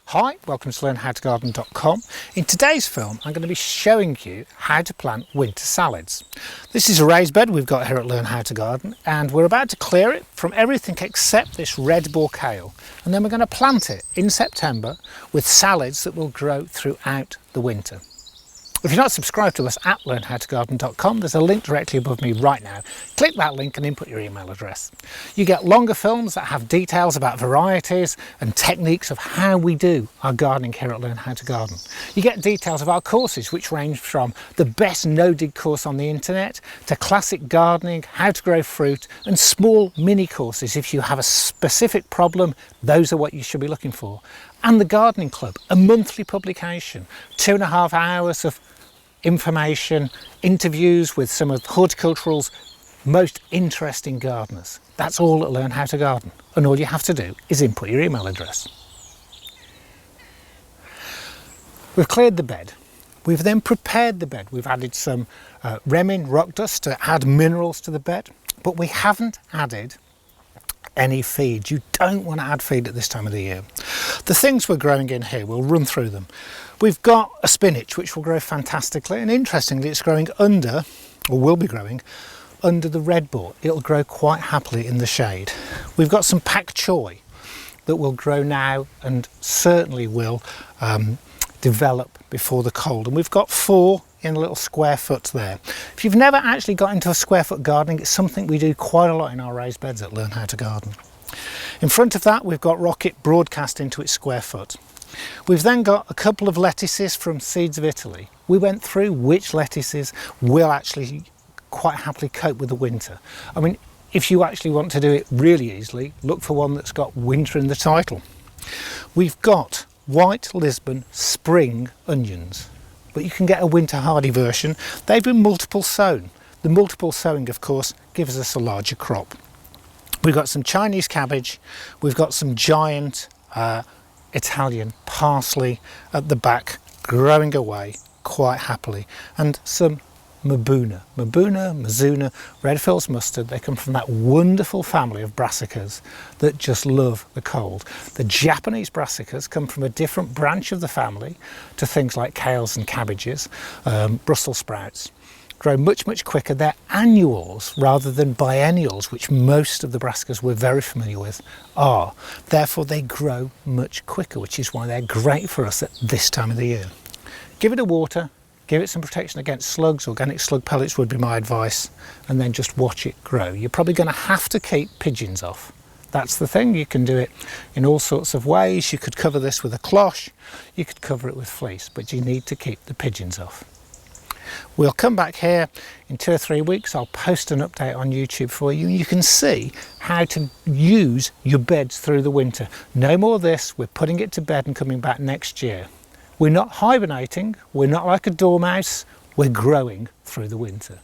Hi, welcome to learnhowtogarden.com. In today's film I'm going to be showing you how to plant winter salads. This is a raised bed we've got here at Learn How to Garden, and we're about to clear it from everything except this red ball kale, and then we're going to plant it in September with salads that will grow throughout the winter. If you're not subscribed to us at learnhowtogarden.com, there's a link directly above me right now. Click that link and input your email address. You get longer films that have details about varieties and techniques of how we do our gardening here at Learn How to Garden. You get details of our courses, which range from the best no-dig course on the internet to classic gardening, how to grow fruit, and small mini courses. If you have a specific problem, those are what you should be looking for. And the Gardening Club, a monthly publication, 2.5 hours of information, interviews with some of horticultural's most interesting gardeners. That's all at Learn How to Garden, and all you have to do is input your email address. We've cleared the bed. We've then prepared the bed. We've added some remin, rock dust to add minerals to the bed, but we haven't added any feed. You don't want to add feed at this time of the year. The things we're growing in here, we'll run through them. We've got a spinach which will grow fantastically, and interestingly it's growing under, or will be growing, under the red ball. It'll grow quite happily in the shade. We've got some pak choy that will grow now and certainly will develop before the cold, and we've got 4 in a little square foot there. If you've never actually got into a square foot gardening, it's something we do quite a lot in our raised beds at Learn How to Garden. In front of that we've got rocket broadcast into its square foot. We've then got a couple of lettuces from Seeds of Italy. We went through which lettuces will actually quite happily cope with the winter. I mean, if you actually want to do it really easily, look for one that's got winter in the title. We've got white Lisbon spring onions, but you can get a winter hardy version. They've been multiple sown. The multiple sowing, of course, gives us a larger crop. We've got some Chinese cabbage, we've got some giant Italian parsley at the back, growing away quite happily, and some Mizuna, Redfield's mustard. They come from that wonderful family of brassicas that just love the cold. The Japanese brassicas come from a different branch of the family to things like kales and cabbages, Brussels sprouts. Grow much quicker. They're annuals rather than biennials, which most of the brassicas we're very familiar with are. Therefore they grow much quicker, which is why they're great for us at this time of the year. Give it a water, give it some protection against slugs. Organic slug pellets would be my advice, and then just watch it grow. You're probably going to have to keep pigeons off. That's the thing. You can do it in all sorts of ways. You could cover this with a cloche, you could cover it with fleece, but you need to keep the pigeons off. We'll come back here in 2 or 3 weeks. I'll post an update on YouTube for you. You can see how to use your beds through the winter. No more of this. We're putting it to bed and coming back next year. We're not hibernating. We're not like a dormouse. We're growing through the winter.